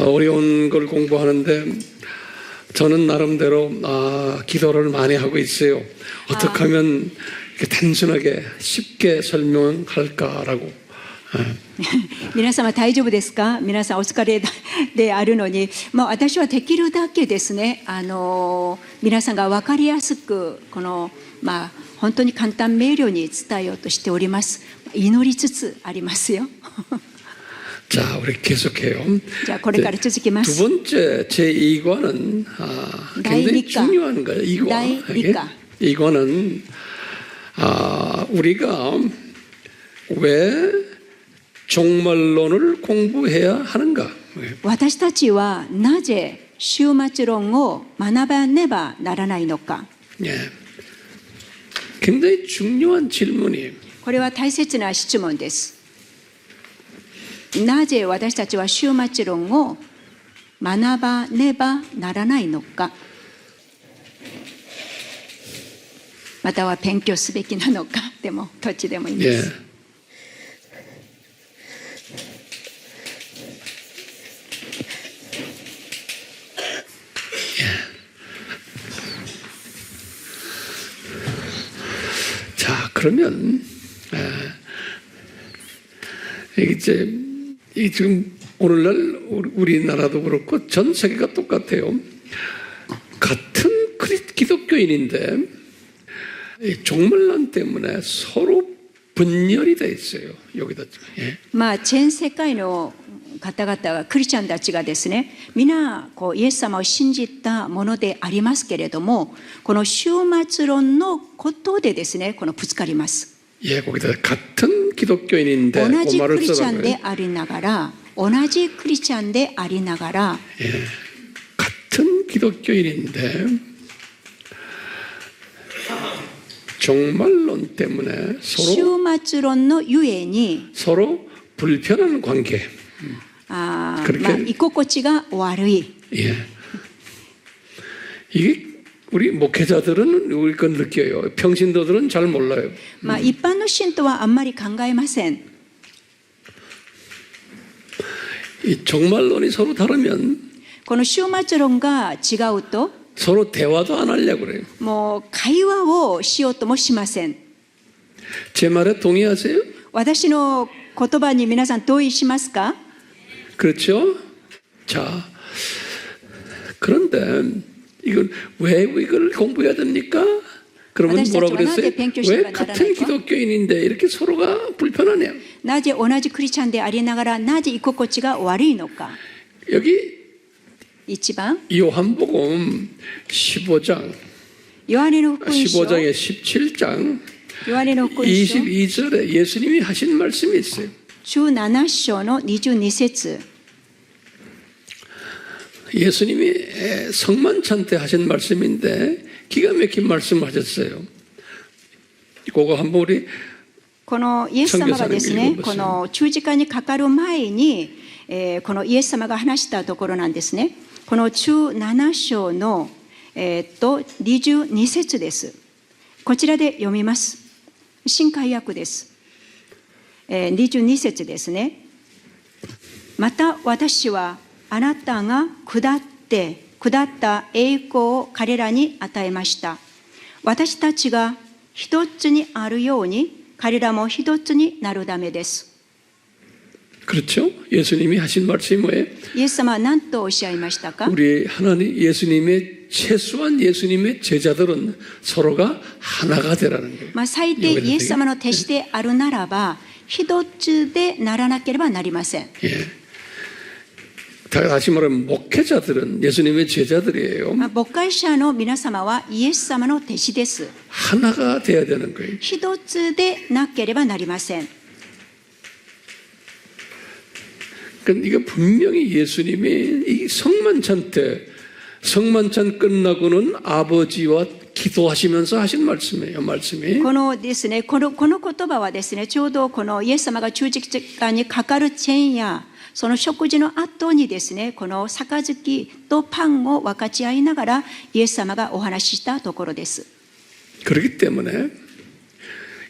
어려운 걸 공부하는데 저는 나름대로 기도를 많이 하고 있어요. 어떻게 하면 이렇게 단순하게 쉽게 설명할까라고. 皆様大丈夫ですか？皆さんお疲れであるのに、私はできるだけですね、皆さんが分かりやすく本当に簡単明瞭に伝えようとしております。祈りつつありますよ。 자, 우리 계속해요. 자, これから続きます。 두 번째 제2과는 굉장히 중요한 거예요. 이과는 우리가 왜 종말론을 공부해야 하는가? 私たちはなぜ終末論を学ばねばならないのか。 예, 굉장히 중요한 질문이에요. これは大切な質問です。なぜ私たちは終末論を学ばねばならないのか、または勉強すべきなのか、でもどっちでもいいです。 예. 자, 그러면 이제 지금 오늘날 우리나라도 그렇고 전 세계가 똑같아요. 같은 기독교인인데 종말론 때문에 서로 분열이 돼 있어요. 여기다. 예. 全世界の方々がクリスチャンたちがですね、皆イエス様を信じたものでありますけれども、この終末論のことでですね、ぶつかります。 예, 거기다 같은 기독교인인데 同じクリスチャンでありながら、同じクリスチャンでありながら、 예, 같은 기독교인인데 종말론 때문에 終末論のゆえに 서로 불편한 관계. 居心地が悪い。 예. 이게 우리 목회자들은 우리 건 느껴요. 평신도들은 잘 몰라요. 一般の信徒はあんまり考えません。 이 종말론이 서로 다르면 この終末論が違うと 서로 대화도 안 하려고 그래요. もう会話をしようともしません。 제 말에 동의하세요? 私の言葉に皆さん同意しますか？ 그렇죠? 자, 그런데 이건 왜 이걸 공부해야 됩니까? 그러면 뭐라고 그랬어요? 왜 같은 기독교인인데 이렇게 서로가 불편하냐? なぜ同じクリスチャンでありながらなぜ居心地が悪いのか。 여기 一番 요한복음 15장 ヨハネの福音書 15장에 17장 ヨハネの福音書 22절에 예수님이 하신 말씀이 있어요. 17章の22節 예수님이 성만찬 때 하신 말씀인데 기가 막힌 말씀을 하셨어요. 그거 한번 우리 このイエス様がですね、この十字架にかかる前に、このイエス様が話したところなんですね。この17章の、22節です。こちらで読みます。新海訳です。22節ですね。また私はあなたが下った栄光を彼らに与えました。私たちが一つにあるように彼らも一つになるためです。 그렇죠? 예수님이 하신 말씀이 뭐예요? イエス様は何とおっしゃいましたか？ 우리 하나님 예수님의 최소한 예수님의 제자들은 서로가 하나가 되라는 거예요. 最低イエス様の弟子であるならば一つでならなければなりません。 예. 다시 말하면 목회자들은 예수님의 제자들이에요. 牧会者の皆様はイエス様の弟子です。 하나가 돼야 되는 거예요. 一つでなければなりません。 그러니까 이거 분명히 예수님이 이 성만찬 때 성만찬 끝나고는 아버지와 기도하시면서 하신 말씀이에요. 말씀이. このですね、この言葉はですね、ちょうどこのイエス様が十字架にかかる前夜、その食事の後にですね、この杯とパンを分かち合いながらイエス様がお話ししたところです。 그렇기 때문에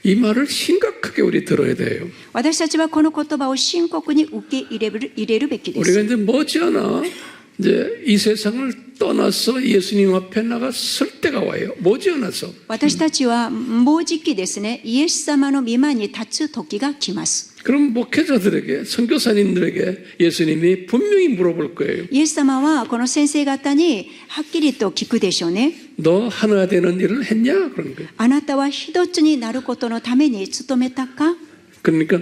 이 말을 심각하게 우리 들어야 돼요. 私たちはこの言葉を深刻に受け入れるべきで 우리가 す。 이제 머지않아 이제 이 세상을 떠나서 예수님 앞에 나가 설 때가 와요. 머지않아서. 私たちはもうじきですね、イエス様の御前に立つ時が来ます。 그럼 목회자들에게, 선교사님들에게 예수님이 분명히 물어볼 거예요. イエス様はこの先生方にはっきりと聞くでしょうね。 너 하나 되는 일을 했냐? 그런 거예요. あなたは一つになることのために努めたか？ 그러니까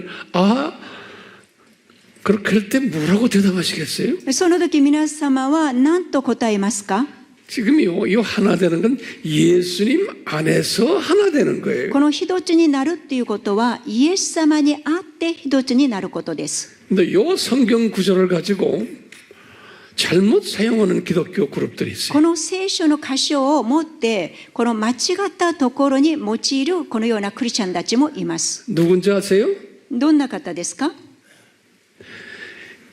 그렇게 할 때 뭐라고 대답하시겠어요? その時皆様は何と答えますか？ 지금요, 이 하나 되는 건 예수님 안에서 하나 되는 거예요. この一つになるっていうことはイエス様にあって一つになることです。 근데 이 성경 구절을 가지고 잘못 사용하는 기독교 그룹들이 있어요. この聖書の箇所を持ってこの間違ったところに用いるこのようなクリスチャンたちもいます。 누군지 아세요? どんな方ですか？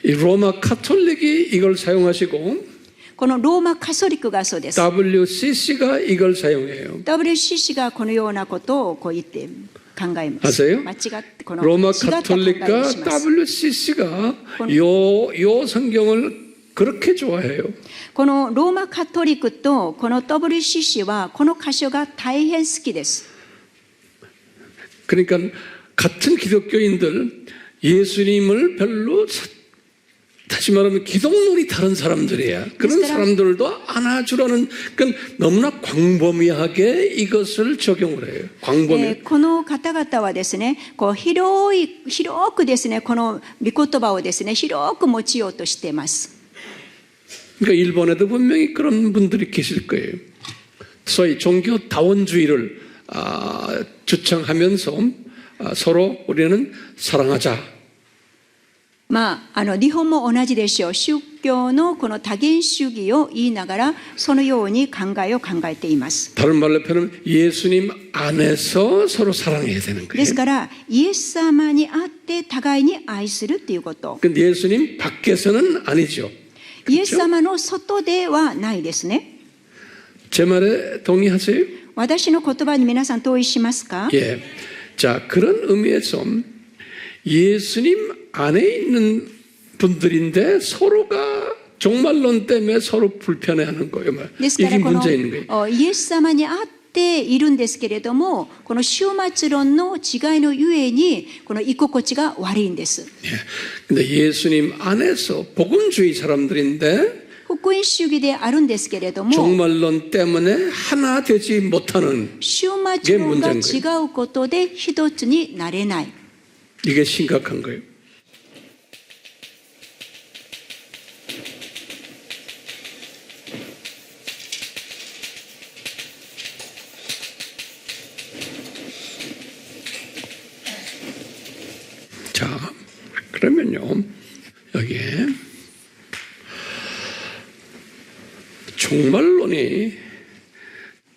이 로마 카톨릭이 이걸 사용하시고 このローマカソリックがそうです。 WCC가 이걸 사용해요. WCC がこのようなことをこう言って考えます。 아세요? 間違ってこの 로마 違った考えを 카톨릭과 します。 WCC가 요 성경을 그렇게 좋아해요. このローマカトリックとこの WCC はこの箇所が大変好きです。 그러니까 같은 기독교인들 예수님을 별로 다시 말하면 기독론이 다른 사람들이야. 그런 사람들도 안아주라는 그러니까 너무나 광범위하게 이것을 적용을 해요. 광범위. この方々はですね、こう広くですね、この御言葉をですね、広く用いようとしています。 그러니까 일본에도 분명히 그런 분들이 계실 거예요. 소위 종교 다원주의를 주창하면서 서로 우리는 사랑하자. まあ、日本も同じでしょう。宗教のこの多元主義を言いながらそのように考えています。 다른 말로 표현하면 예수님 안에서 서로 사랑해야 되는 で 거예요. すからイエス様にあって互いに愛するということ。 근데 예수님 밖에서는 아니죠. イエス様の外ではないですね。 제 말에 동의하세요? 私の言葉に皆さん同意しますか？ 예. 자, 그런 의미에서 예수님 안에 있는 분들인데 서로가 종말론 때문에 서로 불편해하는 거예요. ですか 이게 らこ 문제인 거예요. のイエス様にあっているんですけれども、この終末論の違いのゆえにこの居心地が悪いんです。 예. 근데 예수님 안에서 복음주의 사람들인데 福音主義であるんですけれども、 종말론 때문에 하나 되지 못하는 終末論が違うことで一つになれない。 이게 심각한 거예요. 자, 그러면요, 여기에 종말론이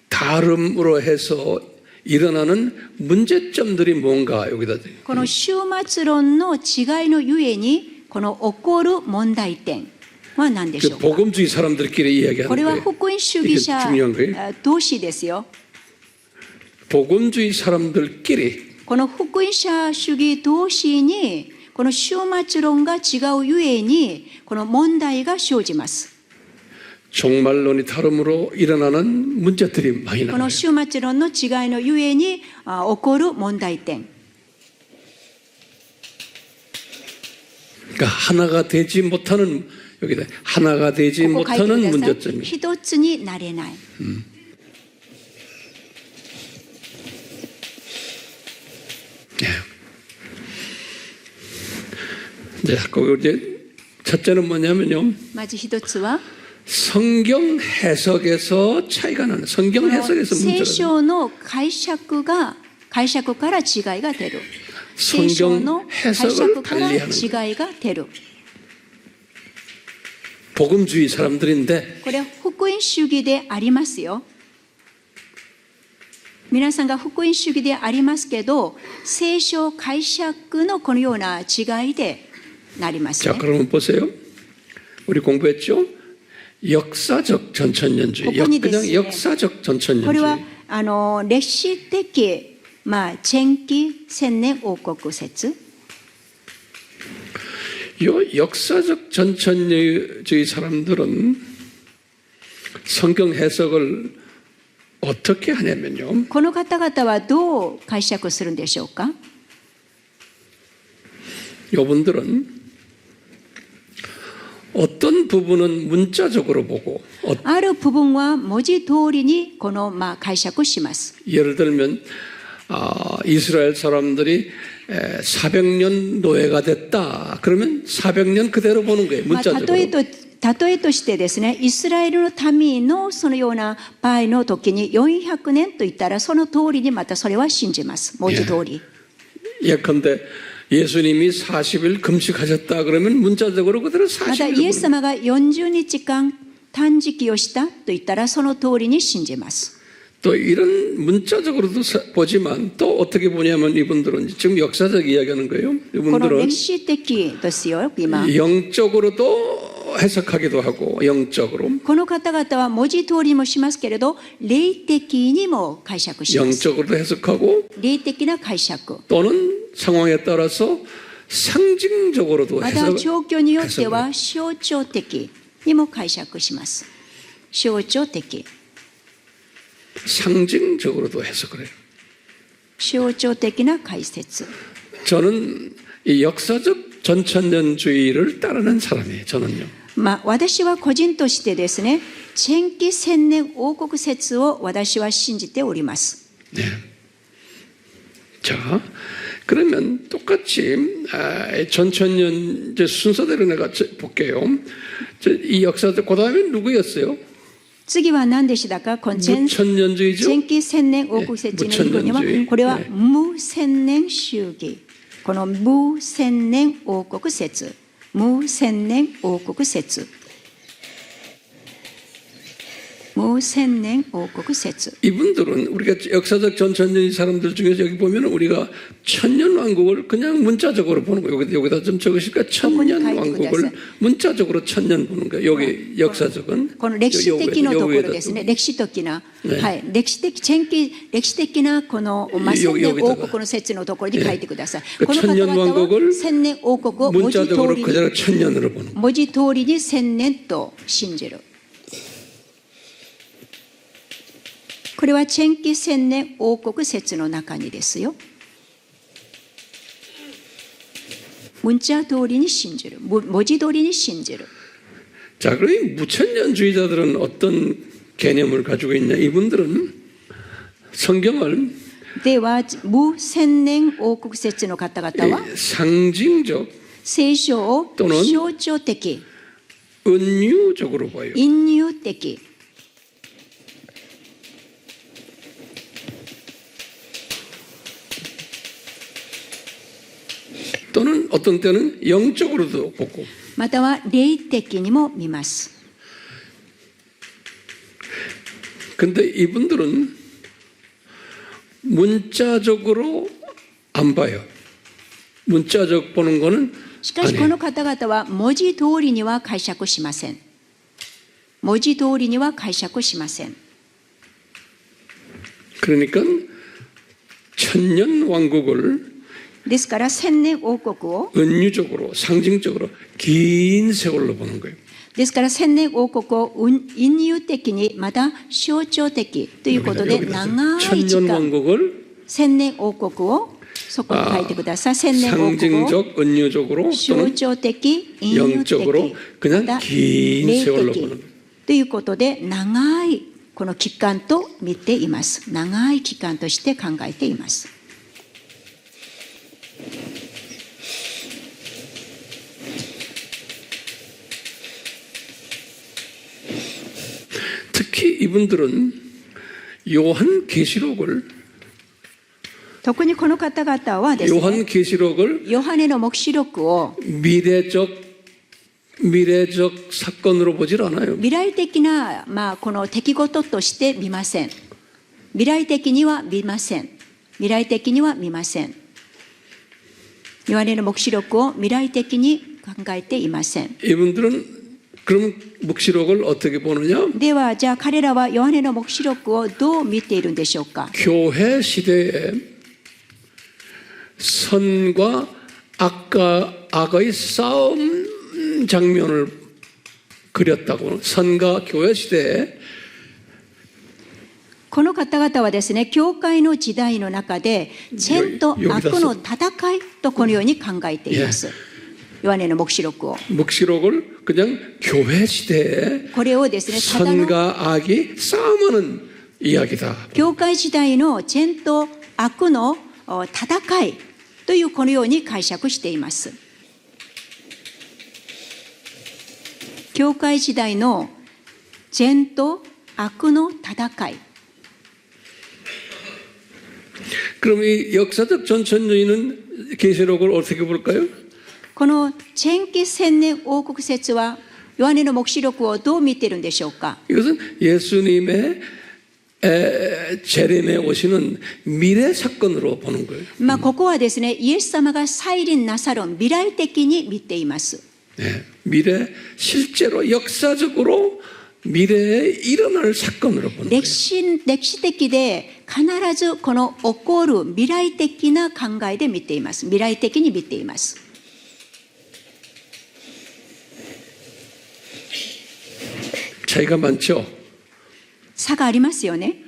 다름으로 해서 일어나는 문제점들이 뭔가 여기다. この終末論の違いのゆえにこの起こる問題点は何でしょうか。 복음주의 사람들끼리 이야기하는 これは 거예요. 福音主義者 이게 중요한 거예요. 同士ですよ。 복음주의 사람들끼리 この福音者主義同士にこの終末論が違うゆえにこの問題が生じます。 종말론이 다름으로 일어나는 문제들이 많이 こ 나와요. の終末論の違いのゆえに起こる問題点。 그러니까 하나가 되지 못하는 여기다 하나가 되지 ここ書いて 못하는 ください。 문제점이. 一つになれない。 예. 자, 거기 이제 첫째는 뭐냐면요. まず一つは 성경 해석에서 차이가 나는 성경 해석에서 聖 문제가 書の解釈から違いが出る。聖書の 성경 解 해석을 釈から 달리하는 거예요. 違いが出る。 복음주의 사람들인데 これは福音主義でありますよ。皆さんが福音主義でありますけど、聖書解釈のこのような違いでなります 자, ね。 그러면 보세요. 우리 공부했죠? 역사적 전천년주의. 거꾸니 그냥 됐어요. 역사적 これ 전천년주의. は歴史的チェンキ千年王国説 요 역사적 전천주의 사람들은 성경 해석을 어떻게 하냐면요. この方々はどう解釈するんでしょうか 요분들은 어떤 부분은 문자적으로 보고 ある部分は文字通りにこの解釈します 예를 들면 이스라엘 사람들이 400년 노예가 됐다. 그러면 400년 그대로 보는 거예요. 문자적으로. 例えとしてですね、イスラエルの民のそのような場合の時に400年と言ったらその通りにまたそれは信じます。文字通り。 예컨대 예수님이 40일 금식하셨다 그러면 문자적으로 그대로 40일. またイエス様が40日間断食をしたと言ったらその通りに信じます。 또 이런 문자적으로도 보지만 또 어떻게 보냐면 이분들은 지금 역사적 이야기하는 거예요. この 이분들은 歴史的ですよ、今。 영적으로도 해석하기도 하고 영적으로 この方々は文字通りもしますけれど、霊的にも解釈します。 영적으로도 해석하고 霊的な解釈。 또는 상황에 따라서 상징적으로도 また状況によっては象徴的にも解釈します。象徴的。 상징적으로도 해석을 해요. 象徴的な解説。 저는 이 역사적 전천년주의를 따르는 사람이에요. 저는요. 私は個人としてですね、チェンキ千年王国説を私は信じております。 네. 자, 그러면 똑같이 전천년 이제 순서대로 내가 볼게요. 이 역사적 그다음에 누구였어요? 次は何でしたか？このチェン 무천년주의죠. チェンキ千年王国説の一個には、これは無千年主義。この無千年王国説。無千年王国説。無千年王国説。 이분들은 우리가 역사적 전천년의 사람들 중에서 여기 보면 우리가 천년왕국을 그냥 문자적으로 보는 거예요. 여기다 좀 적으실까? 천년왕국을 문자적으로 천년 보는 거예요. 여기 역사적은 この歴史的なところですね。歴史的な、はい、歴史的チェンキ歴史的なこの千年王国の説のところに書いてください。この方々は千年王国を文字通りに文字通りに千年と信じる。 これはチェンキ千年王国説の中にですよ。文字通りに信じる。文字通りに信じる。 자, 그럼 무천년주의자들은 어떤 개념을 가지고 있냐? 이분들은 성경을 では、無千年王国説の方々は 상징적 聖書を象徴的、 은유적으로 봐요. 隠喩的。 또는 어떤 때는 영적으로도 보고 または霊的にも見ます。 근데 이분들은 문자적으로 안 봐요. 문자적 보는 거는 しかしこの方々は文字通りには解釈しません。文字通りには解釈しません。 그러니까 천년 왕국을 ですから千年王国を 은유적으로 상징적으로 긴 세월로 보는 거예요. ですから千年王国を隠喩的にまた象徴的ということで長い時 천년 間 왕국을 千年王国をそこに書いてください。千年王国を 상징적 은유적으로 象 또는 徴的隠喩 영적으로 的 그냥 また 긴 霊 세월로 的 보는 거예요. ということで長いこの期間と見ています。長い期間として考えています。 특히 이분들은 요한계시록을 特にこの方々はですね、 요한계시록을 ヨハネの黙示録を 미래적 사건으로 보질 않아요. 未来的な、この出来事として見ません。未来的には見ません。未来的には見ません。ヨハネの黙示録を未来的に考えていません。 이분들은 그럼 묵시록을 어떻게 보느냐? では、じゃあ彼らはヨハネの黙示録をどう見ているんでしょうか。 교회 시대에 선과 악의 싸움 장면을 그렸다고. 선과 교회 시대에 この方々はですね、教会の時代の中で善と悪の戦いとこのように考えています。ヨハネの黙示録を。 묵시록을 그냥 교회 시대에 これをですね、ただの 선과 악이 싸움하는 이야기다. 教会時代の善と悪の戦いというこのように解釈しています。教会時代の善と悪の戦い。 그럼 이 역사적 전천주의는 계시록을 어떻게 볼까요? このチェンキ千年王国説はヨハネの黙示録をどう見ているんでしょうか。 이것은 예수님의 재림에 오시는 미래 사건으로 보는 거예요. ここはですね、イエス様が再臨なさる未来的に見ています。 네, 미래 실제로 역사적으로 미래에 일어날 사건으로 보는 거예요. 歴史的で必ずこの起こる未来的な考えで見ています。未来的に見ています。 차이가 많죠. 差がありますよね。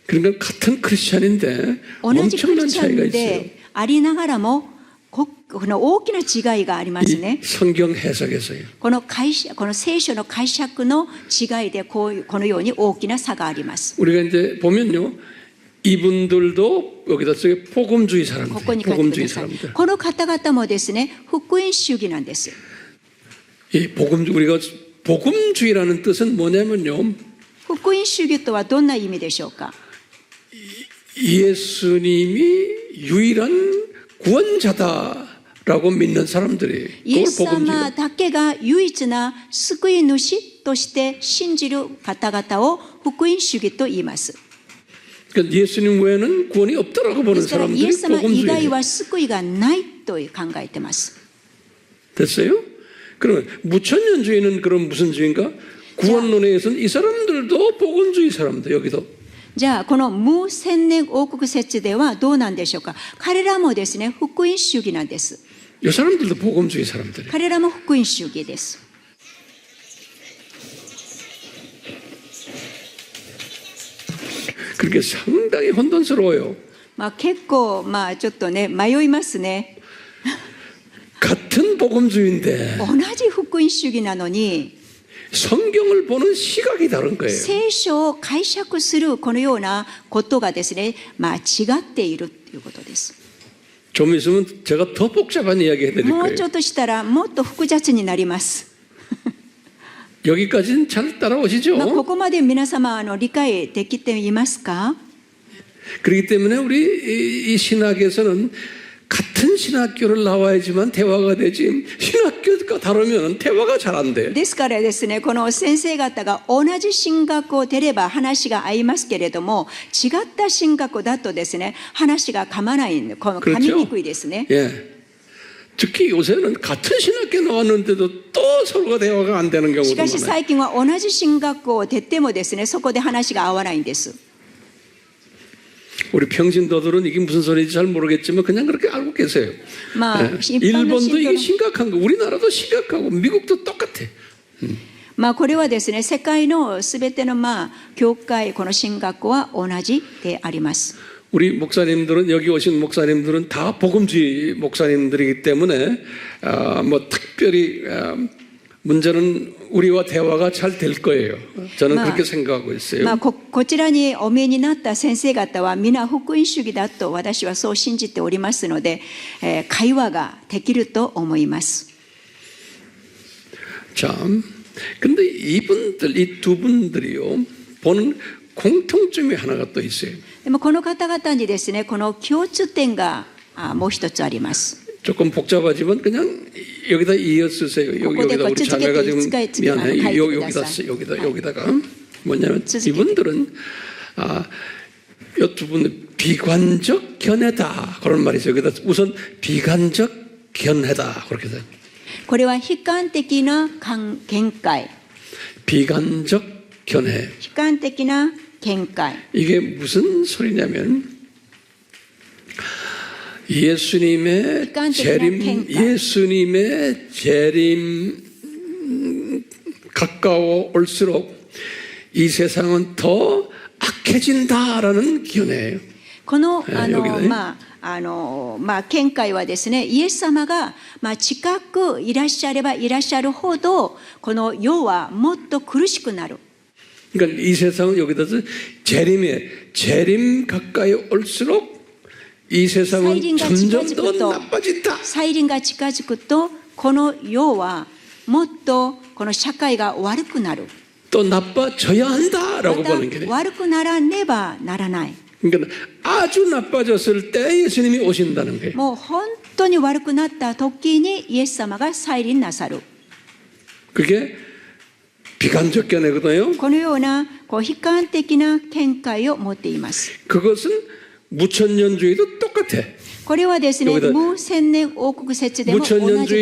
그러니까 같은 크리스찬인데 同じクリ 엄청난 スチャ 차이가 ン 있어요. でありながらもこの大きな違いがありますね。 이 성경 해석에서요. この聖書の解釈の違いでこのように大きな差があります。 우리가 이제 보면요. 이분들도 여기다 쓰게 복음주의 こ 사람들, こに書いてく 복음주의 ださい。 사람들. この方々もですね、福音主義なんです。 이 우리가 복음주의라는 뜻은 뭐냐면요. 福音主義とはどんな意味でしょうか。 예수님이 유일한 구원자다라고 믿는 사람들이 イエ 그걸 ス様 복음주의. だけが唯一な救い主として信じる方々を福音主義と言います。 그러니까 예수님 외에는 구원이 없다라고 で 보는 すからイ 사람들이 エス様以外 복음주의. は救いがないと考えています。 됐어요? 그러면 무천년주의는 그럼 무슨 주의인가? 구원론에 의해서는 이 사람들도 복음주의 사람들 여기도. じゃあこの無千年王国説ではどうなんでしょうか。彼らもですね、福音主義なんです。 이 사람들도 복음주의 사람들이에요. 彼らも福音主義です。 그렇게 상당히 혼돈스러워요. 結構ちょっとね迷いますね。 같은 복음주의인데 同じ福音主義なのに 성경을 보는 시각이 다른 거예요. 聖書を解釈するこのようなことがですね、違っているということです。 좀 있으면 제가 더 복잡한 이야기 해드릴 もう 거예요. ちょっとしたらもっと複雑になります。 여기까지는 잘 따라오시죠? ここまで皆様理解できていますか？ 그렇기 때문에 우리 이 신학에서는 같은 신학교를 나와야지만 대화가 되지 신학교가 다르면 대화가 잘 안 돼. ですからですね、この先生方が同じ神学を出れば話が合いますけれども、違った神学だとですね、話が噛まないんで、噛みにくいですね。 예. 특히 요새는 같은 신학교 나왔는데도 또 서로가 대화가 안 되는 し 경우도 かし 많아요. 最近は同じ神学を出てもですね、そこで話が合わないんです。 우리 평신도들은 이게 무슨 소리인지 잘 모르겠지만 그냥 그렇게 알고 계세요. 예. 일본도 이게 심각한 거, 우리나라도 심각하고 미국도 똑같아. これはですね、世界のすべての教会、この神学は同じであります。 우리 목사님들은 여기 오신 목사님들은 다 복음주의 목사님들이기 때문에 뭐 특별히 문제는 우리와 대화가 잘 될 거예요. 저는 그렇게 생각하고 있어요. こちらにお見えになった先生方は皆福音主義だと私はそう信じておりますので、会話ができると思います。 자, 근데 이분들, 이 두 분들이요, 보는 공통점이 하나가 또 있어요. でもこの方々にですね、この共通点がもう一つあります。 조금 복잡하지만 그냥 여기다 이어 쓰세요. 여기다 우리 자매가 지금 미안해. 여기다가 뭐냐면 이분들은 이 두 분은 비관적 견해다 그런 말이죠. 여기다 우선 비관적 견해다 그렇게 돼요. これは悲観的な見解。 비관적 견해. 悲観的な見解。 이게 무슨 소리냐면 예수님의 재림 가까워 올수록 이 세상은 더 악해진다라는 견해예요. この여기다ね見解はですね、イエス様が近くいらっしゃればいらっしゃるほどこの世はもっと苦しくなる。 그러니까 이 세상은 여기다서 재림 가까이 올수록 이 세상은 점점 더 나빠진다. 再臨が近づくとこの世はもっとこの社会が悪くなる。 또 나빠져야 한다라고 また 보는 게. 悪くならねばならない。 그러니까 아주 나빠졌을 때 예수님이 오신다는 거예요. もう本当に悪くなった時にイエス様が再臨なさる。 그게 비관적 견해거든요. このような悲観的な見解を持っています。 그것은 무천년주의도 똑같아. これはですね、 여기다 無千年王国説でも同じで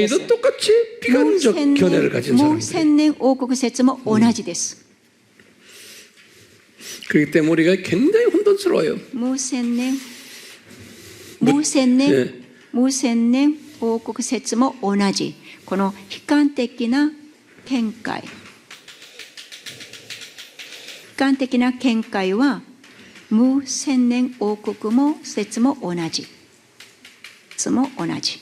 す。 무천년주의도 똑같이 비관적 견해를 가진 無 사람들. 千年王国説も同じです。 그렇기 때문에 우리가 굉장히 혼돈스러워요. 無千年王国説も同じ。この悲観的な見解。悲観的な見解は無千年王国も説も同じ。説も同じ。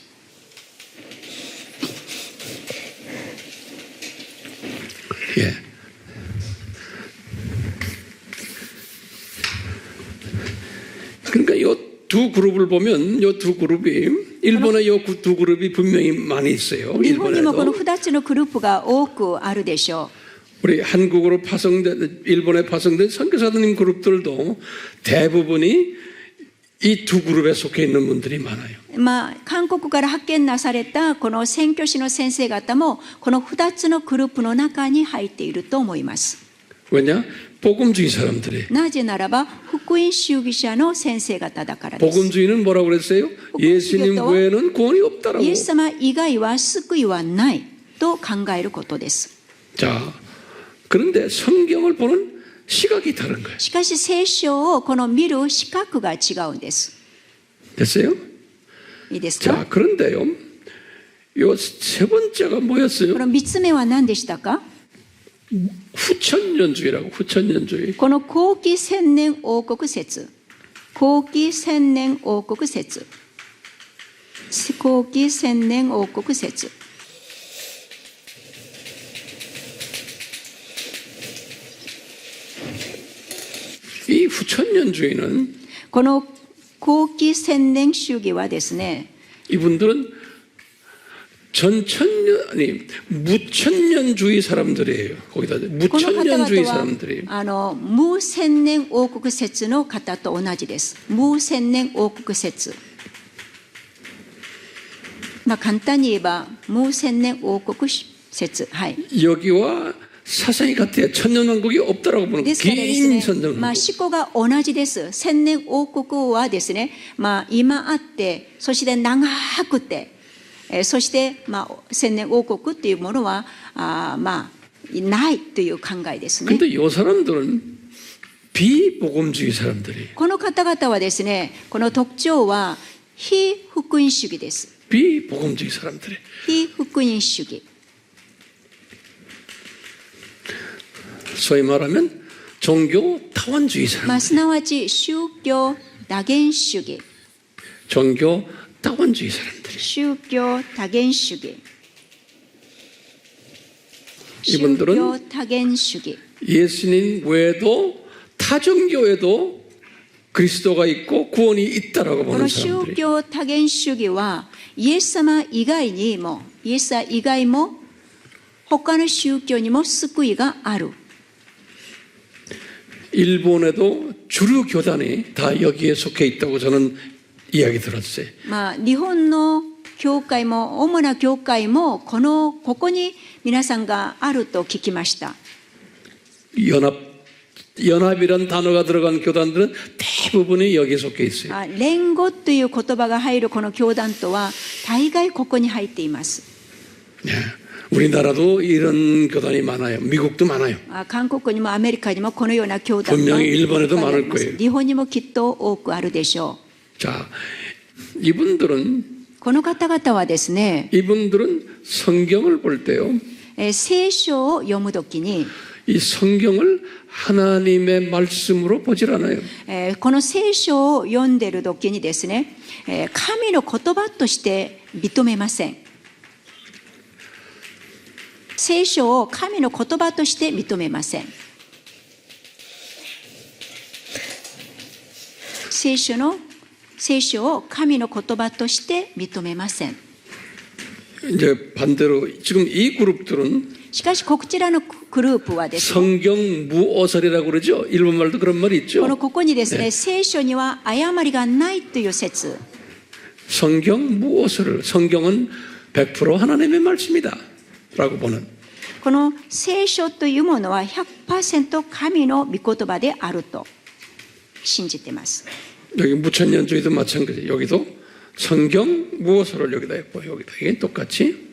예. 그러니까 이 두 그룹을 보면 이 두 그룹이 일본에 이 두 그룹이 분명히 많이 있어요. 日本にもこの 일본에도 2つのグループが多くあるでしょ 우리 한국으로 파송된 일본에 파송된 선교사님 그룹들도 대부분이 이 두 그룹에 속해 있는 분들이 많아요. う。韓国から派遣なされたこの宣教師の先生方もこの2つのグループの中に入っていると思います。 왜냐? 복음주의 사람들이. なぜならば福音主義者の先生方だからです。 복음주의는 뭐라고 그랬어요? 예수님 외에는 구원이 없다라고. イエス様以外は救いはないと考えることです。 자, 그런데 성경을 보는 시각이 다른 거예요. しかし聖書をこの見る視覚が違うんです。 됐어요? いいです 자, か？ 그런데요. 요 세 번째가 뭐였어요? この3つ目は何でしたか？ 후천년주의라고. 후천년주의. この後期千年王国説。後期千年王国説。後期千年王国説。 이 후천년주의는 この後期千年主義はですね、 이분들은 무천년주의 사람들이에요. 거기다 この方 무천년주의 々 사람들이에요. は無千年王国説の方と同じです。無千年王国説。簡単に言えば無千年王国説。はい。 여기와 사상이 같아요. 천년왕국이 없다라고 보는 ですからです 긴 ね、선정왕국. 思考が同じです。千年王国はですね、今あって、そして長くて、そして千年王国っていうものはないという考えですね。 근데 이 사람들은 비복음주의 사람들이. この方々はですね、この特徴は非福音主義です。 비복음주의 사람들이. 非福音主義。 소위 말하면 종교 타원주의 사람. すなわち宗教多元主義。 종교 타원주의 사람들이. 宗教多元主義。 이분들은 宗教多元主義。 예수님 외에도 타 종교에도 그리스도가 있고 구원이 있다라고 こ 보는 の宗 사람들이. 教多元主義はイエス様以外にもイエス様以外も他の宗教にも救いがある。 일본에도 주류 교단이 다 여기에 속해 있다고 저는 이야기 들었어요. 日本の教会も主な教会もここに皆さんがあると聞きました。 연합이란 단어가 들어간 교단들은 대부분이 여기에 속해 있어요. 連合という言葉が入るこの教団とは大概ここに入っています。 네. 우리나라도 이런 교단이 많아요. 미국도 많아요. 韓国にもアメリカにもこのような教団が 분명히 일본에도 많을 거예요. 日本にもきっと多くあるでしょう。 자, 이분들은 この方々はですね、 이분들은 성경을 볼 때요. 聖書を読むときに、 이 성경을 하나님의 말씀으로 보질 않아요. この聖書を読んでいるときにですね、神の言葉として認めません。聖書を神の言葉として認めません。聖書を神の言葉として認めません。 이제 반대로 지금 이 그룹들은 しかしこちらのグループはですね、 성경 무어설이라고 그러죠. 일본말도 그런 말이 있죠. ここにですね、聖書には誤りがないという説。 성경 무어설을 성경은 100% 하나님의 말씀이다 라고 보는 この聖書というものは 100% 神の御言葉であると信じています。 여기 무천년주의도 마찬가지. 여기도 성경 무어설을 여기다 했고 여기다 이게 똑같이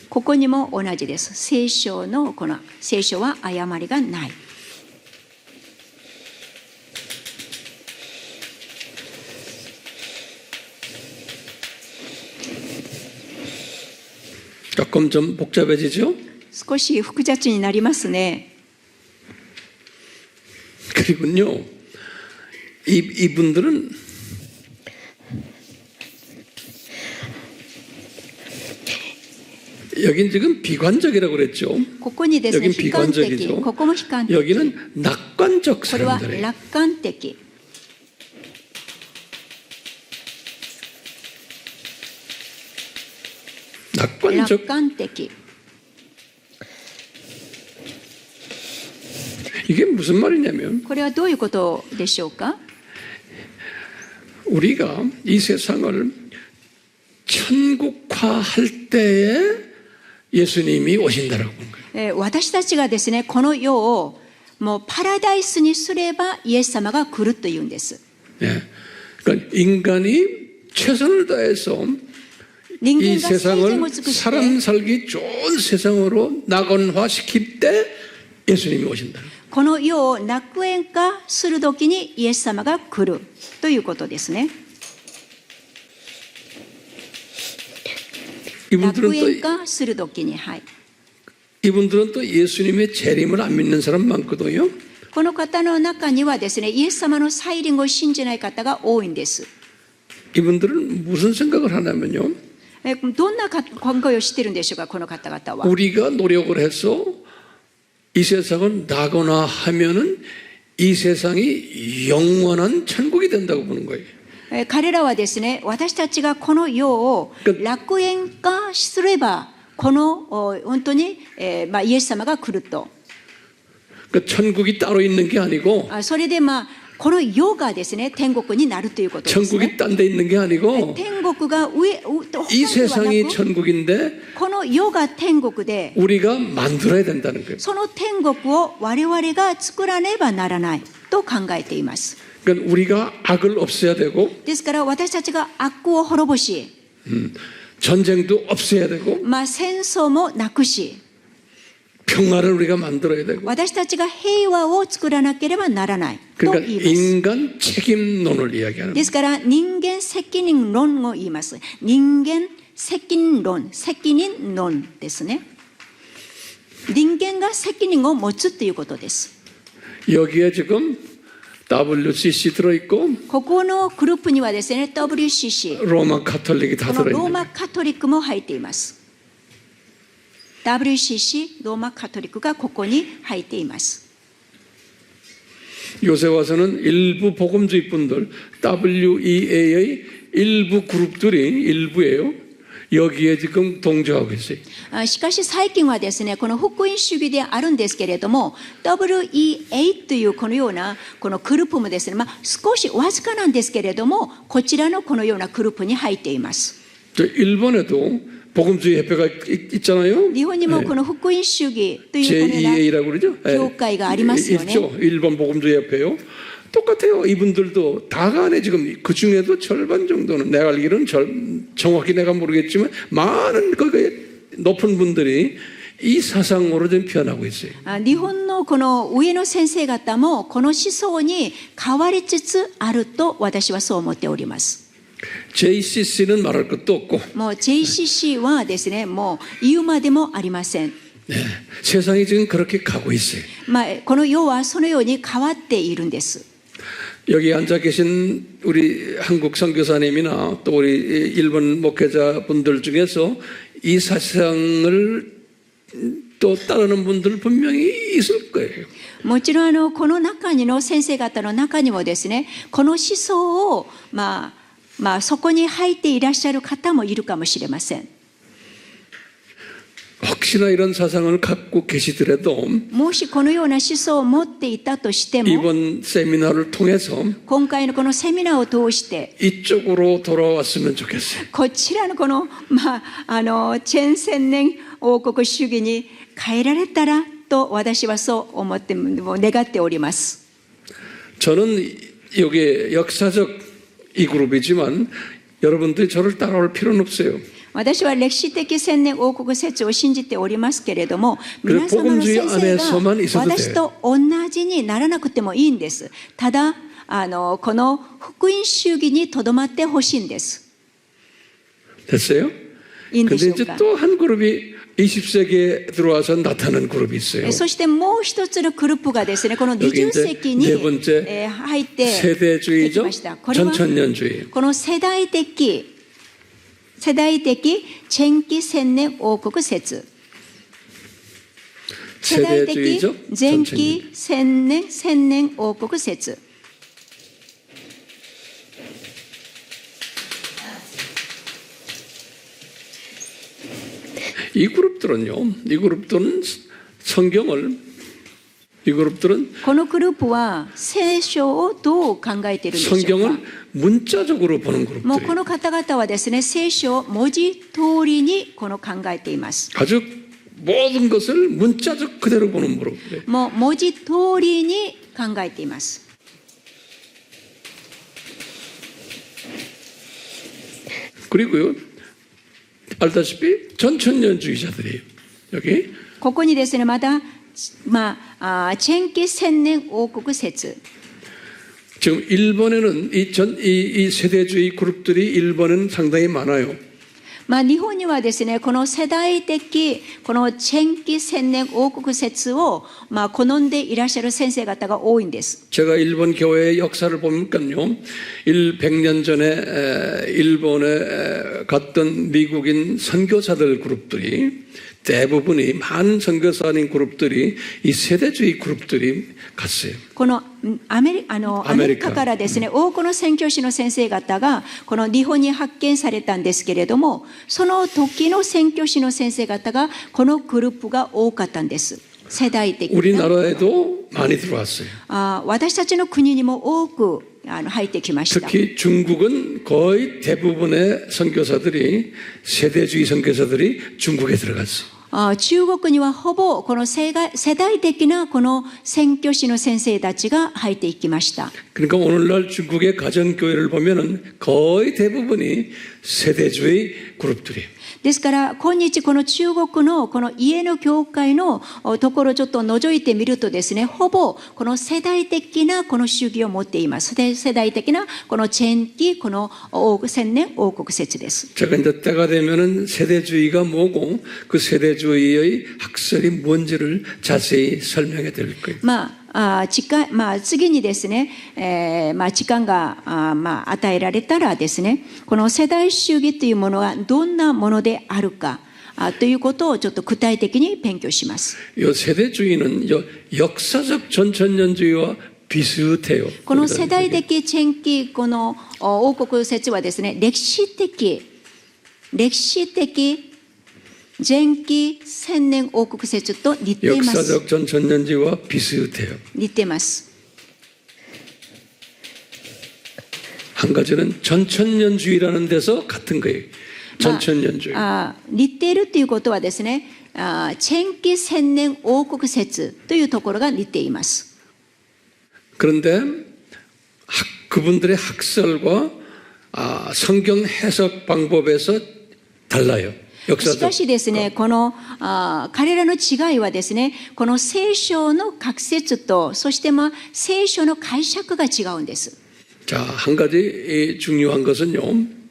ここにも同じです。聖書は誤りがない。 조금 좀 복잡해지죠? 少し複雑になりますね。 그리고요, 이분들은 여긴 지금 비관적이라고 그랬죠. ここにですね、 여긴 悲観的。 비관적이죠. ここも悲観的。 여기는 낙관적 これは 사람들이에요. 楽観的。 낙관적. 楽観的。 이게 무슨 말이냐면 これはどういうことでしょうか。 우리가 이 세상을 천국화할 때에 예수님이 오신다라고 보는 거예요. 私たちがですね、この世をもうパラダイスにすればイエス様が来るというんです。 예. 그러니까 인간이 최선을 다해서 人 이 間が最善を 세상을 尽くして 사람 살기 좋은 세상으로 낙원화시킬 때 예수님이 오신다. この世を楽園化するときにイエス様が来るということですね。 이분들은 楽園 또 化するときに、はい。 이분들은 또 예수님의 재림을 안 믿는 사람 많거든요. この方の中にはですね、イエス様の再臨を信じない方が多いんです。 이분들은 무슨 생각을 하냐면요. どんな考えをしているんでしょうか、この方々は。 우리가 노력을 해서 이 세상을 나거나 하면은 이 세상이 영원한 천국이 된다고 보는 거예요. 彼らはですね、私たちがこの世を楽園化すれば、この本当に、イエス様が来ると。 그러니까 천국이 따로 있는 게 아니고 それでこの世がですね、天国になるということですね。 천국이 딴 데 있는 게 아니고 天国が上、 이 他ではな 세상이 く、 천국인데 この世が天国で、 우리가 만들어야 된다는 거예요. その天国を我々が作らねばならないと考えています。 그러니까 우리가 악을 없애야 되고 ですから私たちが悪を滅ぼし、 전쟁도 없애야 되고 戦争もなくし、 평화를 우리가 만들어야 되고 私たちが平和を作らなければならないと 그러니까 言います。 인간 책임론을 이야기하는 ですから人間責任論を言います。人間責任論ですね。人間が責任を持つということです。 여기에 지금 WCC 들어있고 ここのグループにはですね、WCC、 로마 카톨릭이 다 このロー 들어있는 マカトリックも入っています。WCC、ローマカトリックがここに入っています。 요새 와서는 일부 복음주의 분들 WEA의 일부 그룹들이 일부예요. 여기에 지금 동조하고 있어요. しかし最近はですね、この福音主義であるんですけれども、WEA というこのようなこのグループもですね、少しわずかなんですけれども、こちらのこのようなグループに入っています。 일본에도 복음주의 협회가 있잖아요. 日本にもこの福音主義というこのよう JEA라고 그러죠. な教会がありますよね。 있죠. 일본 복음주의 협회요. 똑같아요. 이분들도 다가 안에 지금 그 중에도 절반 정도는 내가 알기로는 정확히 내가 모르겠지만 많은 그 높은 분들이 이 사상으로 좀 변하고 있어요. 日本のこの上の先生方もこの思想に変わりつつあると私はそう思っております。 JCC는 말할 것도 없고 もう JCC はですね、もう言うまでもありません。 네, 세상이 지금 그렇게 가고 있어요. この世はそのように変わっているんです。 여기 앉아 계신 우리 한국 선교사님이나 또 우리 일본 목회자분들 중에서 이 사상을 또 따르는 분들 분명히 있을 거예요. もちろんこの中にの先生方の中にもですね、この思想をそこに入っていらっしゃる方もいるかもしれません。 혹시나 이런 사상을 갖고 계시더라도 もしこのような思想を持っていたとしても、 이번 세미나를 통해서 今回のこのセミナーを通して 이쪽으로 돌아왔으면 좋겠어요. こちらのこのチェン千年王国主義に変えられたらと私はそう思っても願っております。 저는 여기 역사적 이 그룹이지만 여러분들이 저를 따라올 필요는 없어요. 私は歴史的千年王国説を信じておりますけれども、皆様の先生が私と同じにならなくてもいいんです。ただこの福音主義にとどまってほしいんです。 됐어요? 근데 이제 또 한 그룹이 20세기에 들어와서 나타나는 그룹이 있어요. そしてもう一つのグループがですね、この20世紀に入ってきました。これは 전천년주의. この世代的前期千年王国説、世代的前期千年王国説、 이 그룹들은 성경을 이 그룹들은 このグループは聖書をどう考えているんでしょうか。 성경을 문자적으로 보는 もうこ 그룹들이에요. の方々はですね、聖書を文字通りに考えています。 아주 모든 것을 문자적 그대로 보는 그룹이에요. もう文字通りに考えています。 그리고요, 알다시피 전천년주의자들이에요. 여기 ここにですね、また前期千年王国説、 지금 일본에는 이 세대주의 그룹들이 일본은 상당히 많아요. 日本にはですね、この世代的この前期千年王国説を好んでいらっしゃる先生方が多いんです。 제가 일본 교회의 역사를 보니까요, 100년 전에 일본에 갔던 미국인 선교사들 그룹들이 대부분이 많은 선교사님 그룹들이 이 세대주의 그룹들이 갔어요. このアメリカからですね、多くの宣教師の先生方がこの日本に派遣されたんですけれども、その時の宣教師の先生方がこのグループが多かったんです。世代的な。 우리나라에도 많이 들어왔어요. 私たちの国にも多く入ってきました。 특히 중국은 거의 대부분의 선교사들이 세대주의 선교사들이 중국에 들어갔어요. 中国にはほぼこの世代的なこの宣教師の先生たちが入っていきました。 그러니까 오늘날 중국의 가정교회를 보면은 거의 대부분이 세대주의 그룹들이에요. ですから今日この中国のこの家の教会のところをちょっと覗いてみるとですね、ほぼこの世代的なこの主義を持っています。世代的なこの前期この千年王国説です。 제가 이제 때가 되면은 세대주의가 뭐고 그 세대주의의 학설이 뭔지를 자세히 설명해 드릴 거예요. 次にですね、時間が与えられたらですね、この世代主義というものはどんなものであるかということをちょっと具体的に勉強します。 이 세대주의는 역사적 전천년주의와 비슷해요. この世代的前期この王国説はですね、歴史的前期千年王国説と似ています。 역사적 전천년주의와 비슷해요. 似ています。 한 가지는 전천년주의라는 데서 같은 거예요. 전천년주의. 似ているということはですね、前期千年王国説というところが似ています。 그런데 그분들의 학설과 성경 해석 방법에서 달라요. しかしですね、この彼らの違いはですね、この聖書の学説と、そして聖書の解釈が違うんです。 자, 한 가지 중요한 것은요.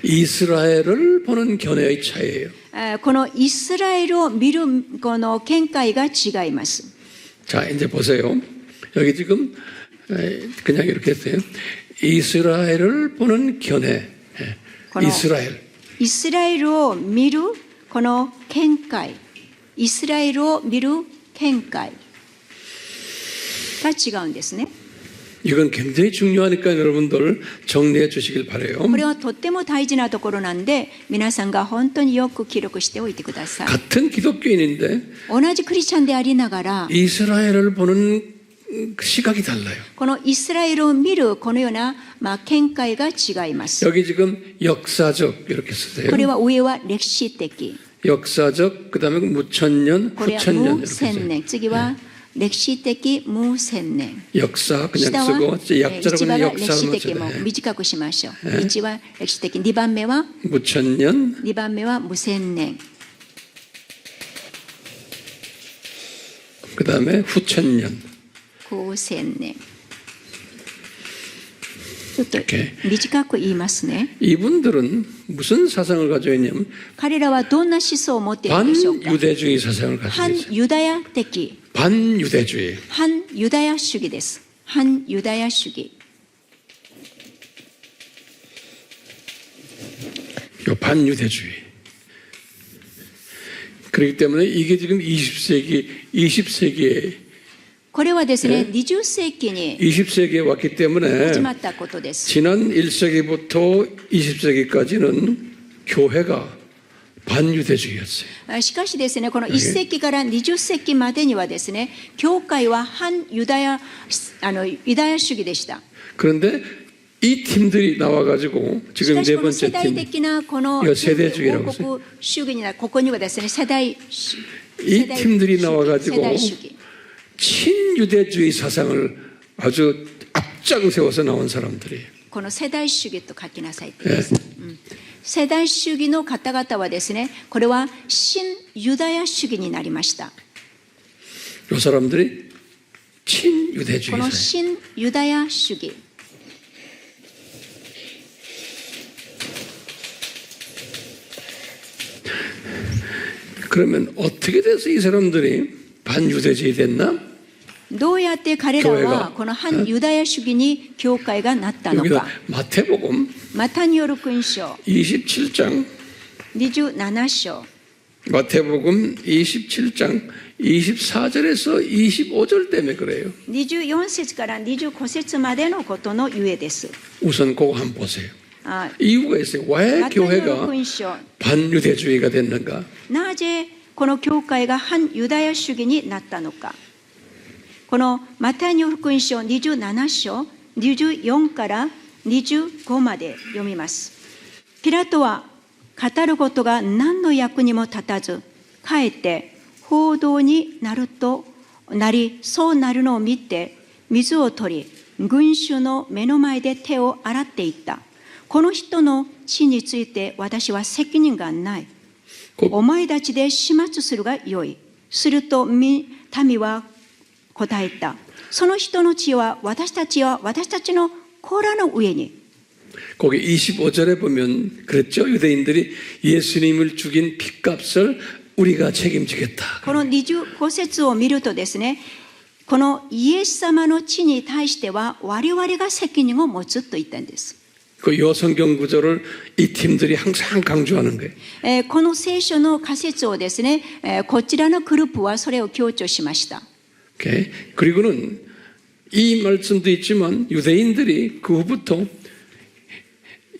이스라엘을 보는 견해의 차이예요. このイスラエルを見るこの見解が違います。 자, 이제 보세요. 여기 지금 그냥 이렇게 했어요. 이스라엘을 보는 견해. 이스라엘. イスラエルを見るこの見解、イスラエルを見る見解が違うんですね。 이건 굉장히 중요하니까 여러분들 정리해 주시길 바라요. これはとっても大事なところなんで、皆さんが本当によく記録しておいてください。 같은 기독교인인데 同じクリスチャンでありながら、 이스라엘을 보는 시각이 달라요. このイスラエルを見るこのような見解が違います。 여기 지금 역사적 이렇게 쓰세요. これは上は歴史的、 역사적 그다음에 무천년, これは 후천년 無 이렇게 千 써요. 年、次は歴史的無千年。 역사 그냥 下は 쓰고 1 약자로 番 그냥 が歴史 역사로 的も 써요. 短くしましょう。1は歴史的、2番目は 무천년, 2番目は無千年、 그다음에 후천년. 後千年。ちょっと 이렇게 短く言いますね。 이분들은 무슨 사상을 가지고 있냐면 彼らはどんな思想を持っているでしょうか。 반유대주의 사상을 가지고 反 있어요. ユダヤ的、 반유대주의. 反ユダヤ主義です。反ユダヤ主義。 요 반유대주의. 그렇기 때문에 이게 지금 20세기에 これはですね、20世紀に 20세기에 왔기 때문에 始まったことです。 지난 1세기부터 20세기까지는 교회가 반유대주의였어요. しかしですね、この1世紀から20世紀までにはですね、教会は反ユダヤユダヤ主義でした。 그런데 이 팀들이 나와가지고 し 지금 かし 네 この 번째 世代 팀, 的なこの 이거 세대주의라고 王国主義になる、ここにはですね、世代 이 팀들이 나와가지고 世代主義。 친유대주의 사상을 아주 앞장 세워서 나온 사람들이에요. この世代主義と書きなさいって言います。世代主義の方々はですね、これは新ユダヤ主義になりました。 이 사람들이 この 친유대주의자예요. 新ユダヤ主義。 그러면 어떻게 돼서 이 사람들이 반유대주의 됐나? どうやって彼ら教会がはこの反ユダヤ主義に教会がなったの 여기다 か。 마태복음 マタによる福音書 27장 27章 마태복음 27장 24절에서 25절 때문에 그래요. 24節から25節までのことのゆえです。 우선 그거 한번 보세요. あ 이유가 있어요. 왜 マタによる福 교회가 音書 반유대주의가 됐는가? なぜこの教会が反ユダヤ主義になったのか。このマタイの福音書27章24から25まで読みます。ピラトは語ることが何の役にも立たず、かえって報道になるとなり、そうなるのを見て水を取り、群衆の目の前で手を洗っていった。この人の死について私は責任がない。 곧 お前たちで始末するがよい。すると民は答えた。その人の血は私たちの甲羅の上に。 거기 25절에 보면 그랬죠. 유대인들이 예수님을 죽인 핏값을 우리가 책임지겠다. この25節を見るとですね、このイエス様の血に対しては我々が責任を持つと言ったんです。 그 요 성경 구절을 이 팀들이 항상 강조하는 거예요. この聖書の仮説をですね、こちらのグループはそれを強調しました。 오케이? 그리고는 이 말씀도 있지만 유대인들이 그 후부터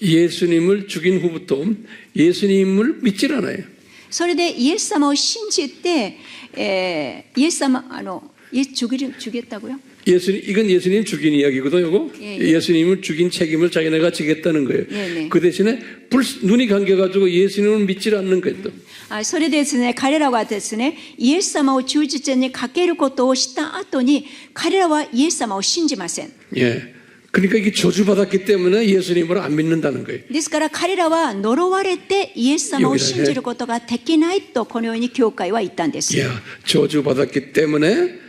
예수님을 죽인 후부터 예수님을 믿질 않아요. それでイエス様を信じて、イエス様죽였다고요? 이건 예수님 죽인 이야기거든요. 이거 예. 예수님을 죽인 책임을 자기네가 지겠다는 거예요. 예. 그 대신에 눈이 감겨가지고 예수님을 믿질 않는 거예요. 또. それでですね、彼らはですね、イエス様を忠実にかけることをした後に、彼らはイエス様を信じません。 예. 그러니까 이게 저주받았기 때문에 예수님을 안 믿는다는 거예요. ですから彼らは呪われてイエス様を信じることができないとこのように教会は言ったんです。 예. 저주받았기 때문에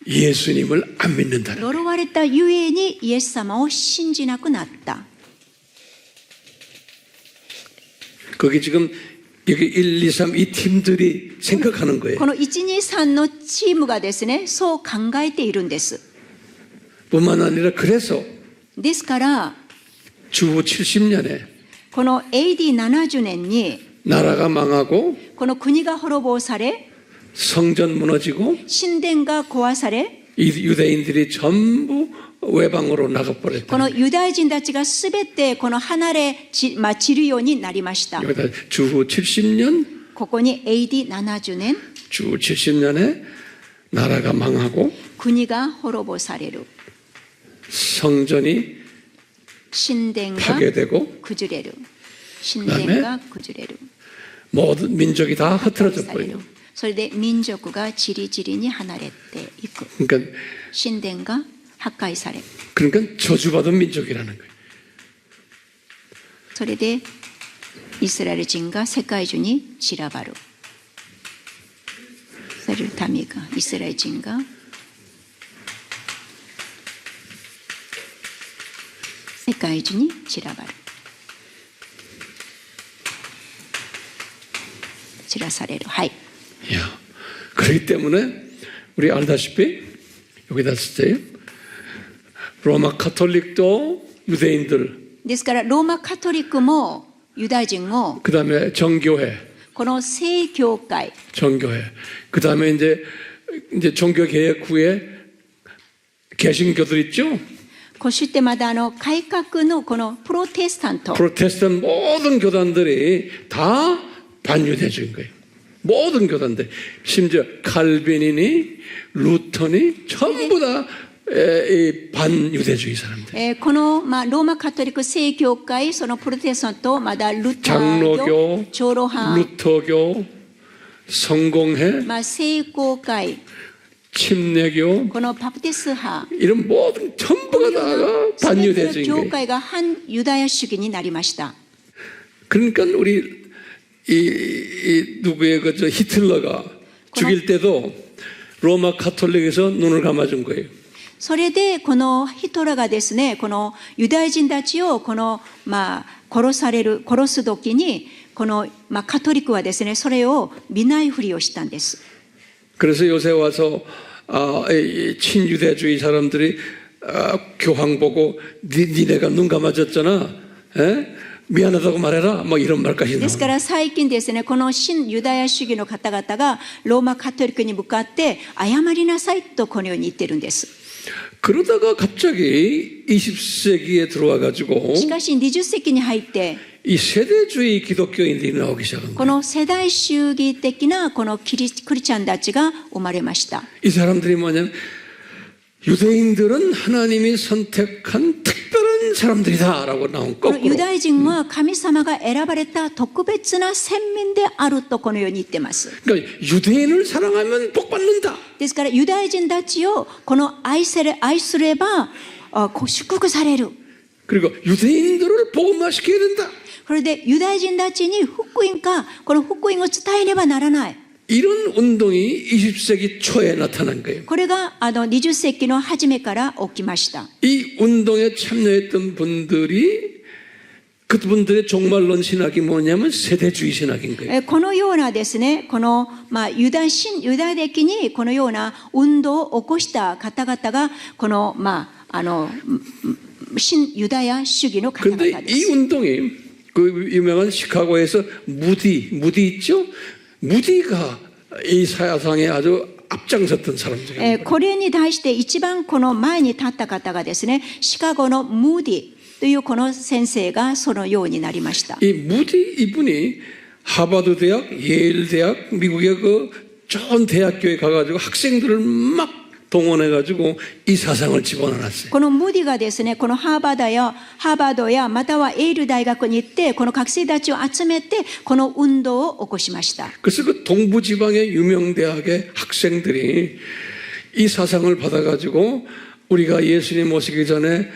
예수님을 안 믿는다는 거예요. 呪われたゆえにイエス様を信じなくなった。 거기 지금 여기 1, 2, 3 이 팀들이 생각하는 거예요. この1、2、3のチームがですね、そう考えているんです。 뿐만 아니라 그래서 ですから、 주후 70년에 この AD70 年に 나라가 망하고 この国が滅ぼされ、 성전 무너지고 神殿が壊され、 이 유대인들이 전부 외방으로 こ 나가버렸다. のユダヤ人たちがすべてこの離れ散るようになりました。 여기다 주후 70년 ここに AD70 年、 주후 70년에 나라가 망하고 国が滅ぼされる。 성전이 神殿が 파괴되고 崩れる。神殿が崩れる。 모든 민족이 다 흩어져 される 버려요. それで民族がちりちりに離れていく。 그러니까 神殿が破壊され、 그러니까 저주받은 민족이라는 거예요. それでイスラエル人が世界中に散らばる。イスラエル民が、イスラエル人が世界中に散らばる。散らされる。はい。 야, 그렇기 때문에 우리 알다시피 여기다 쓰세요. 로마 카톨릭도 유대인들, ですからローマカトリックもユダヤ人も 그 다음에 정교회, この正教会、 정교회, 그 다음에 이제 종교 개혁 후에 개신교들 있죠. そしてまだ改革のこのプロテスタント、 프로테스탄 모든 교단들이 다 반유대주의인 거예요. 모든 교단들, 심지어 칼빈이니 루터니 전부 다 반유대주의 사람들. この、ローマカトリック正教会、そのプロテスタント、まだルター教、 장로교, 長老派、 루터교, 성공회, 聖公会、 침례교, このバプテス派、 이런 모든 전부가 다가 全ての 반유대주의인 教 거예요. 会が反ユダヤ主義になりました。 그러니까 우리 누구의 그 히틀러가 죽일 때도 로마 카톨릭에서 눈을 감아준 거예요. それでこのヒトラーがですね、このユダヤ人たちをこの殺す時にこのカトリックはですね、それを見ないふりをしたんです。 그래서 요새 와서 친유대주의 사람들이 교황 보고 니네가 눈 감아줬잖아. 미안하다고 말해라. 뭐 이런 말까지 ですか 나와요. ら最近ですね、この新ユダヤ主義の方々がローマカトリックに向かって謝りなさいとこのように言ってるんです。 그러다가 갑자기 20세기에 들어와 가지고 しかし20世紀に入って 이 세대주의 기독교인들이 나오기 시작한 こ 거예요. の世代主義的なこのクリスチャンたちが生まれました。 이 사람들이 뭐냐면 유대인들은 하나님이 선택한 특별한 사람들이다라고 나온 このユ 거꾸로. ダヤ人は神様が選ばれた特別な先民であるとこのように言ってます。 그러니까 유대인을 사랑하면 복 받는다. ですからユダヤ人たちをこの愛すれば祝福される。 그리고 유대인들을 복음화시켜야 된다. それでユダヤ人たちにこの福音を伝えねばならない。 이런 운동이 20세기 초에 나타난 거예요. これが20世紀の初めから起きました。 이 운동에 참여했던 분들이 그분들의 종말론 신학이 뭐냐면 세대주의 신학인 거예요. このようなですね、このユダヤ的にこのような運動を起こした方々がこの新ユダヤ主義の方々 그런데 で 이 す。 운동이 그 유명한 시카고에서 무디 있죠? 무디가 이 사상에 아주 앞장섰던 사람 중에 한 거예요. これに対して一番この前に立った方がですね、シカゴのムーディというこの先生がそのようになりました。 이 무디 이분이 하버드 대학, 예일 대학, 미국의 그 좋은 대학교에 가가지고 학생들을 막 동원해가지고 이 사상을 집어넣었어요. このムーディがですね、このハーバードやまたはエール大学に行ってこの学生たちを集めてこの運動を起こしました。 그래서 그 동부지방의 유명 대학의 학생들이 이 사상을 받아가지고 우리가 예수님 모시기 전에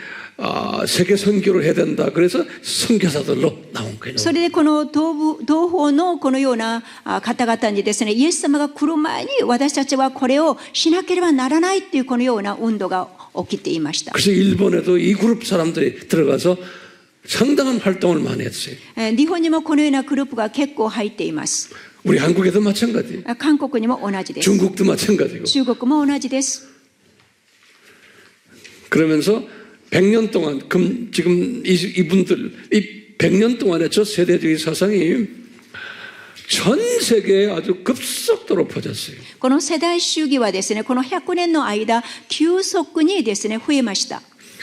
세계 선교를 해야 된다. 그래서 선교사들로 나온 거예요. それでこの同胞のこのような方々にですね、イエス様が来る前に私たちはこれをしなければならないというこのような運動が起きていました。 그래서 일본에도 이 그룹 사람들이 들어가서 상당한 활동을 많이 했어요. 日本にもこのようなグループが結構入っています。 우리 한국에도 마찬가지예요. 韓国にも同じです。 중국도 마찬가지고. 中国も同じです。 그러면서 100년 동안 지금 이분들 이 100년 동안의 저 세대주의 사상이 전 세계에 아주 급속도로 퍼졌어요. この世代主義はですね、この100年の間急速にですね増えました。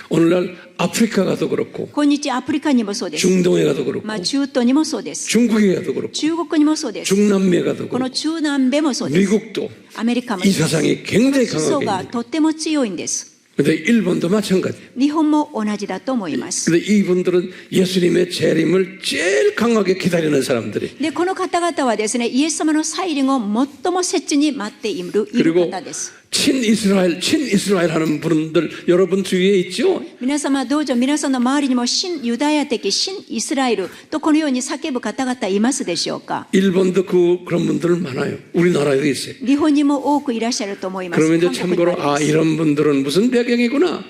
오늘날 아프리카 가도 그렇고 今日アフリカにもそうです。 중동에 가도 그렇고 中東にもそうです。 중국에 가도 그렇고 中国にもそうです。 중남미에 가도 この 그렇고 中南米もそうです。 미국도 アメリカも 이 そうです。 사상이 굉장히 思想 강하게 が 있는 とっても強いんです。 근데 일본도 마찬가지예요. 日本も同じだと思います。 근데 이분들은 예수님의 재림을 제일 강하게 기다리는 사람들이 で、この方々はですね、イエス様の再臨を最も切に待っている 그리고 方です。 친이스라엘 하는 분들 여러분 주위에 있죠? 皆様どうぞ皆さんの周りにも新ユダヤ的新イスラエルとこのように叫ぶ方々いますでしょうか。 일본도 그런 분들 많아요. 우리나라에도 있어요. 日本にも多くいらっしゃると思います。 그러면 이제 韓国にもあ 참고로 ります。 이런 분들은 무슨 배경이구나.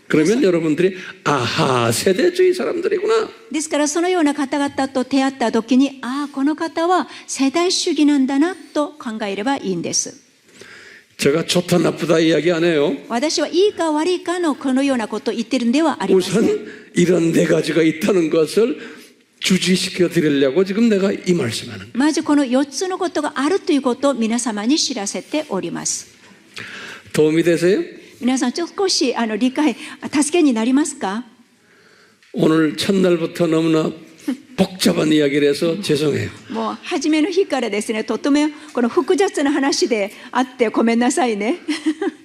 그러면 여러분들이 아하 세대주의 사람들이구나. ですからそのような方々と出会った時に、この方は世代主義なんだなと考えればいいんです。 제가 좋다 나쁘다 이야기 안 해요. 私はいいか悪いかのこのようなことを言ってるんではありません。 우선 이런 네 가지가 있다는 것을 주지시켜 드리려고 지금 내가 이 말씀하는 거예요. まずこの4つのことがあるということを皆様に知らせております。 도움이 되세요? 皆さん少し理解、助けになりますか？ 오늘 첫날부터 너무나 복잡한 이야기를 해서 죄송해요. もう初めの日からですね、とてもこの複雑な話であってごめんなさいね。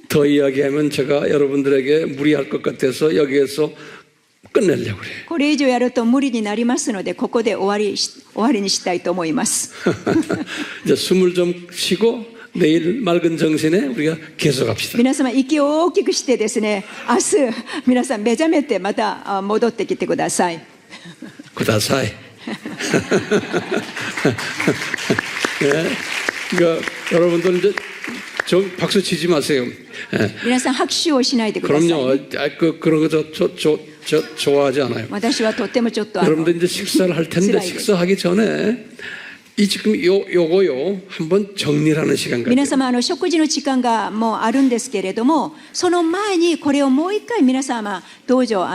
더 이야기하면 제가 여러분들에게 무리할 것 같아서 여기에서 끝내려고 그래요. これ以上やると無理になりますので、ここで終わりにしたいと思います。 이제 숨을 좀 쉬고 내일 맑은 정신에 우리가 계속합시다. 皆様息を大きくしてですね、明日皆さん目覚めてまた戻ってきてください。 구다사이. 네. 그러니까 여러분들 이제 좀 박수 치지 마세요. 네. 皆さん拍手をしないでくださいね。 그럼요. 그런 거 저 좋아하지 않아요. 私はとってもちょっと 여러분들 이제 식사를 할 텐데 辛いです。 식사하기 전에 이 지금 요거요 한번 정리하는 시간 皆 가져요. 様食事の時間がもうあるんですけれども、その前にこれをもう一回皆様どうぞ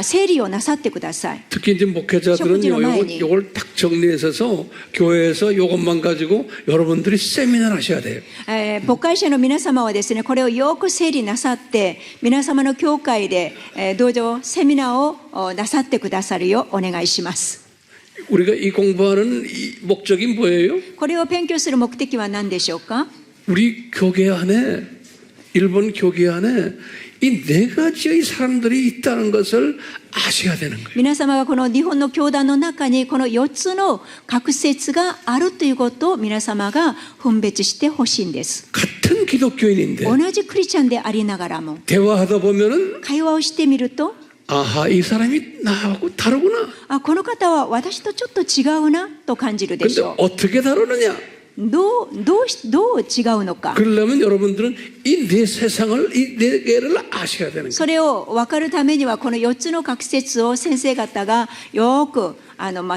整理をなさってください。 특히 이제 목회자들은요 요걸 딱 정리해서 교회에서 요것만 가지고 여러분들이 세미나를 하셔야 돼요. 牧会者の皆様はですね、これをよく整理なさって皆様の教会でどうぞセミナーをなさってくださるようお願いします。 우리가 이 공부하는 이 목적이 뭐예요? これを勉強する目的は何でしょうか？ 우리 교계 안에 일본 교계 안에 이 네 가지의 사람들이 있다는 것을 아셔야 되는 거예요. 皆様がこの日本の教団の中にこの4つの確説があるということを皆様が分別してほしいんです。 같은 기독교인인데 同じクリスチャンでありながらも 대화하다 보면은 会話をしてみると、 아하 이 사람이 나하고 다르구나. この方は私とちょっと違うなと感じるでし 근데 ょう。 어떻게 다르느냐? どう違うのか。 그러려면 여러분들은 이 네 세상을 이 네 개를 아셔야 되는 거예요. それを分かるためにはこの4つの確説を先生方がよく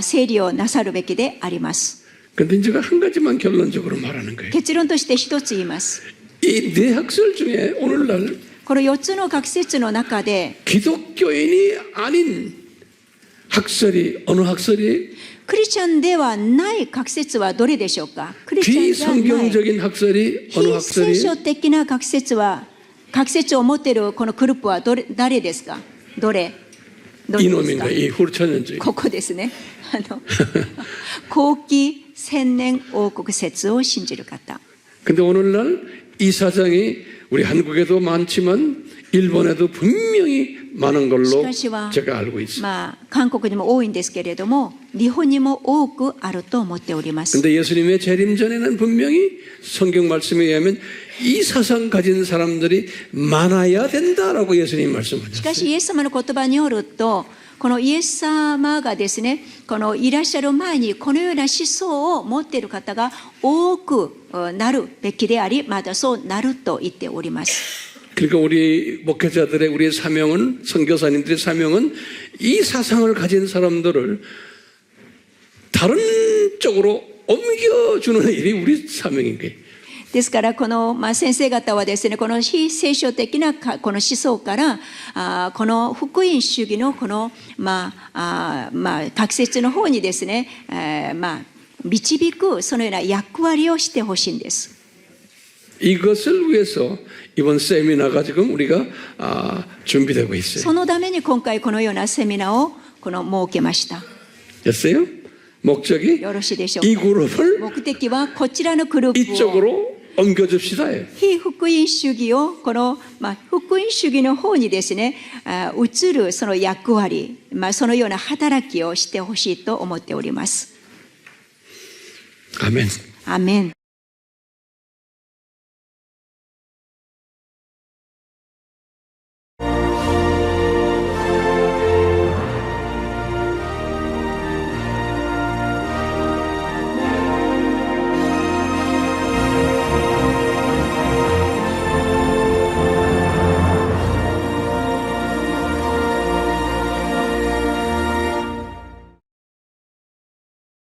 整理をなさるべきであります。 근데 제가 한 가지만 결론적으로 말하는 거예요. 結論として一つ言います。 이 네 학설 중에 오늘날 この4つの確説の中で 기독교인이 아닌 학설이 어느 학설이 クリスチャンではない確説はどれでしょうか？クリスチャンじゃない 비성경적인 학설이 어느 非聖 학설이 書的な確説を持っているこのグループは誰ですか？どれですか？ 이놈인가 이 후르천연주의 ここですね。後期千年王国説を信じる方。 근데 오늘날 이 사상이 우리 한국에도 많지만 일본에도 분명히 많은 걸로 しかしは 제가 알고 있습니다. 韓国にも多いんですけれども、日本にも多くあると思っております。 근데 예수님의 재림 전에는 분명히 성경 말씀에 의하면 이 사상 가진 사람들이 많아야 된다라고 예수님 しか 말씀하셨어요. しイエス様の言葉によると、このイエス様がですね、このいらっしゃる前にこのような思想を持っている方が多くなるべきであり、まだそうなると言っております。 그러니까 우리 목회자들의 우리의 사명은, 선교사님들의 사명은 이 사상을 가진 사람들을 다른 쪽으로 옮겨주는 일이 우리 사명인 거예요. ですからこの、先生方はですね、この非聖書的なこの思想からこの福音主義のこの、学説の方にですね、導くそのような役割をしてほしいんです。 이것을 위해서 이번 세미나가 지금 우리가 준비되고 있어요. そのために今回このようなセミナーを設けました。 됐어요? 목적이 よろしいでしょうか。 이 그룹을 目的はこちらのグループを 이쪽으로 옮겨줍시다. 非福音主義をこの、福音主義の方にですね、移るその役割、そのような働きをしてほしいと思っております。아멘. アーメン。